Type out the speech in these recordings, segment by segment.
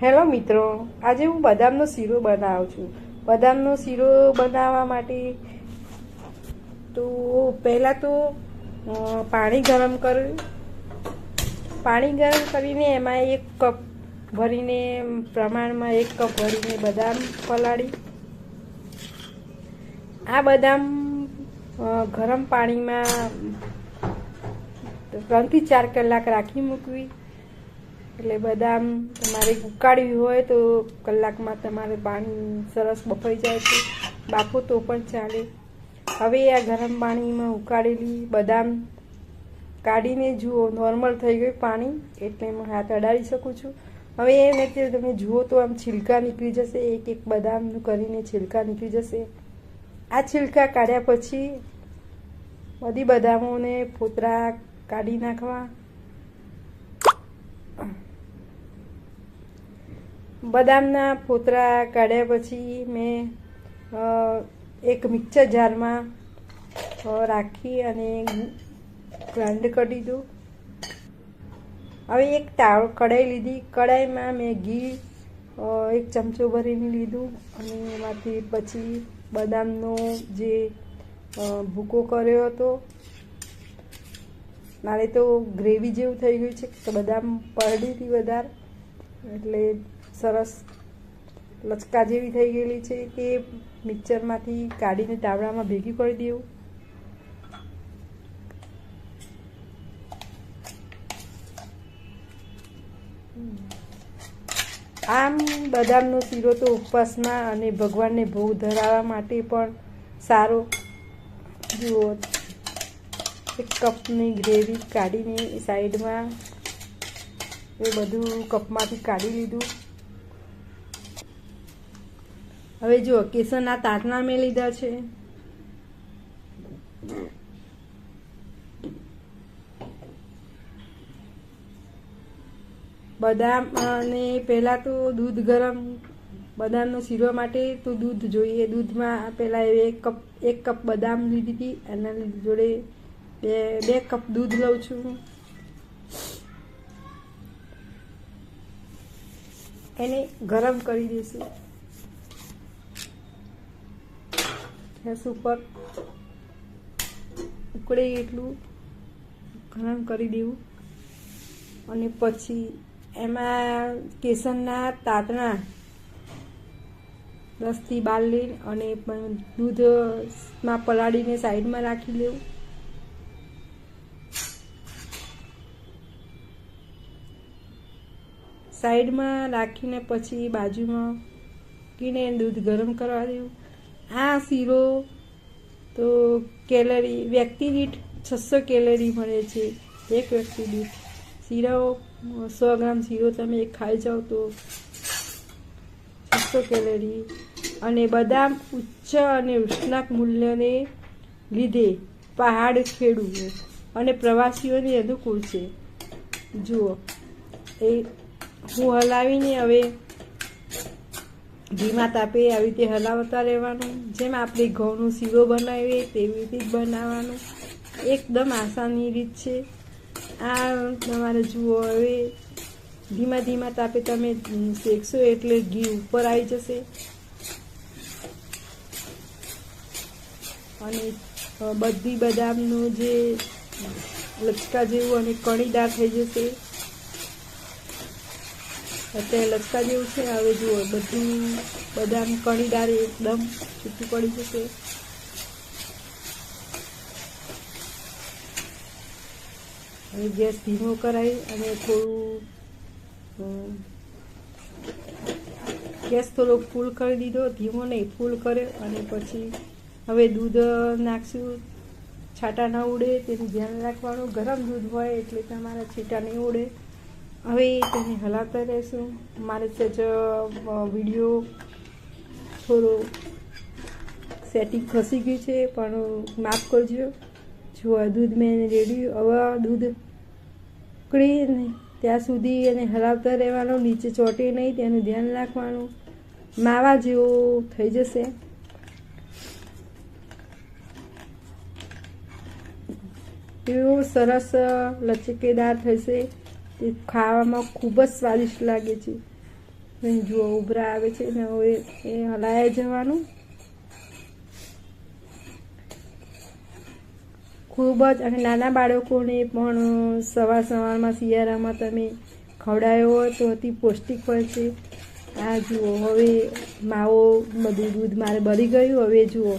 Hello મિત્રો, આજે હું બદામનો શીરો બનાવું છું. બદામનો શીરો બનાવવા માટે તો પહેલાં તો પાણી ગરમ કરીને એમાં 1 કપ ભરીને પ્રમાણમાં 1 કપ ભરીને બદામ પલાળી. આ બદામ ગરમ પાણીમાં 3 થી 4 કલાક રાખી મૂકવી. એટલે બદામ તમારે ઉકાળવી હોય તો કલાકમાં તમારે પાણી સરસ બફાઈ જાય છે, બાફો તો પણ ચાલે. હવે આ ગરમ પાણીમાં ઉકાળેલી બદામ કાઢીને જુઓ, નોર્મલ થઈ ગયું પાણી, એટલે હું હાથ અડાડી શકું છું. હવે એને તમે જુઓ તો આમ છિલકા નીકળી જશે, એક બદામનું કરીને છિલકા નીકળી જશે. આ છિલકા કાઢ્યા પછી બધી બદામોને ફોતરા કાઢી નાખવા. બદામના ફોતરા કાઢ્યા પછી મેં એક મિક્સર જારમાં રાખી અને ગ્રાઇન્ડ કરી દીધું. હવે એક કઢાઈ લીધી. કઢાઈમાં મેં ઘી 1 ચમચો ભરીને લીધું અને એમાંથી પછી બદામનો જે ભૂકો કર્યો હતો, મારે તો ગ્રેવી જેવું થઈ ગયું છે તો બદામ પલળી હતી વધારે, એટલે સરસ લચકા જેવી થઈ ગયેલી છે. તે મિક્સરમાંથી કાઢીને તાવડામાં ભેગી કરી દેવું. આમ બદામનો શીરો તો ઉપવાસમાં અને ભગવાનને ભોગ ધરાવવા માટે પણ સારો. જુઓ, 1 કપની ગ્રેવી કાઢીને સાઈડમાં એ બધું કપમાંથી કાઢી લીધું. હવે જુઓ, કેસરના તાંતણા મેં લીધા છે. બદામ અને પહેલાં તો દૂધ ગરમ, બદામનો શીરો માટે તો દૂધ જોઈએ. દૂધમાં પહેલાં 1 કપ બદામ લીધી હતી, એના જોડે 2 કપ દૂધ લઉં છું. એને ગરમ કરી દઈશું. ગેસ ઉપર ઉકળે એટલું ગરમ કરી દેવું અને પછી એમાં કેસરના તાંતણા 10 થી 12 લઈને અને દૂધમાં પલાળીને સાઈડમાં રાખી લેવું. સાઈડમાં રાખીને પછી બાજુમાં મૂકીને દૂધ ગરમ કરવા દેવું. આ શીરો તો કેલરી વ્યક્તિ દીઠ 600 કેલરી મળે છે. એક વ્યક્તિ દીઠ શીરો 100 ગ્રામ શીરો તમે ખાઈ જાઓ તો 600 કેલરી. અને બદામ ઉચ્ચ અને ઉષ્ણક મૂલ્યને લીધે પહાડ ખેડૂતો અને પ્રવાસીઓને અનુકૂળ છે. જુઓ, એ હું હલાવીને હવે ધીમા તાપે આવી રીતે હલાવતા રહેવાનું. જેમ આપણે ઘઉંનો શીરો બનાવીએ તેવી રીતે જ બનાવવાનું. એકદમ આસાનની રીત છે આ. તમારે જુઓ, હવે ધીમા તાપે તમે શેકશો એટલે ઘી ઉપર આવી જશે અને બધી બદામનું જે લચકા જેવું અને કણીદાર થઈ જશે. અત્યારે લચકા જેવું છે. હવે જુઓ, બધું બદામ કણીદાર એકદમ છૂટું પડી જશે. હવે ગેસ ધીમો કરાવી અને ગેસ થોડો ફૂલ કરી દીધો, ધીમો નહીં ફૂલ કર્યો. અને પછી હવે દૂધ નાખશું. છાંટા ન ઉડે તેનું ધ્યાન રાખવાનું. ગરમ દૂધ હોય એટલે તમારા છાંટા નહીં ઉડે. હવે તેને હલાવતા રહેશું. મારે સહેજ વિડીયો થોડો સેટિંગ ખસી ગયું છે, પણ માફ કરજો. જો દૂધ મેં રેડી. હવે દૂધ ઉકળી ને ત્યાં સુધી એને હલાવતા રહેવાનું. નીચે ચોંટે નહીં તેનું ધ્યાન રાખવાનું. માવા જેવો થઈ જશે. એવો સરસ લચકેદાર થશે. તે ખાવામાં ખૂબ જ સ્વાદિષ્ટ લાગે છે. જુઓ ઉભરા આવે છે ને હવે એ હલાયા જવાનું. ખૂબ જ, અને નાના બાળકોને પણ સવારમાં શિયાળામાં તમે ખવડાવ્યો હોય તો અતિ પૌષ્ટિક હોય છે. આ જુઓ હવે માવો, બધું દૂધ મારે બળી ગયું. હવે જુઓ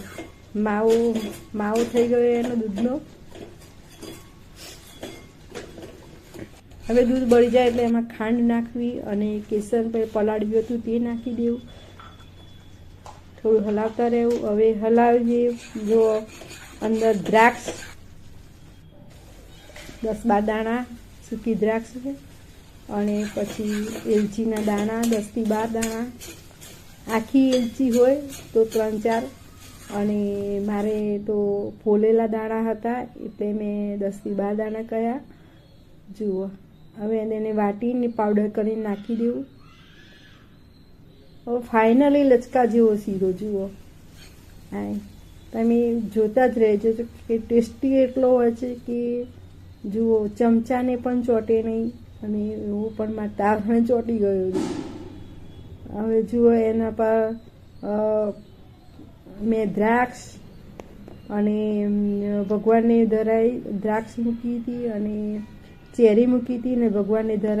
માવો થઈ ગયો એનો દૂધનો. હવે દૂધ બળી જાય એટલે એમાં ખાંડ નાખવી અને કેસર પલાળ્યું હતું તે નાખી દેવું. થોડું હલાવતા રહેવું. હવે હલાવીએ. જો અંદર દ્રાક્ષ 10-12 દાણા સૂકી દ્રાક્ષ છે, અને પછી એલચીના દાણા 10 થી 12 દાણા. આખી એલચી હોય તો 3-4, અને મારે તો ફોલેલા દાણા હતા એટલે મેં 10 થી 12 દાણા કર્યા. જુઓ હવે એને વાટીને પાવડર કરીને નાખી દેવું. હવે ફાઇનલી લચકા જેવો શીરો જુઓ. હા, તમે જોતા જ રહેજો કે ટેસ્ટી એટલો હોય છે કે જુઓ ચમચાને પણ ચોટે નહીં, અને એવું પણ મારા તાવને ચોંટી ગયો છે. હવે જુઓ એના પર મેં દ્રાક્ષ અને ભગવાનને ધરાઈ દ્રાક્ષ મૂકી હતી, અને ચેરી મૂકી હતી, ને ભગવાનને ધરાઈ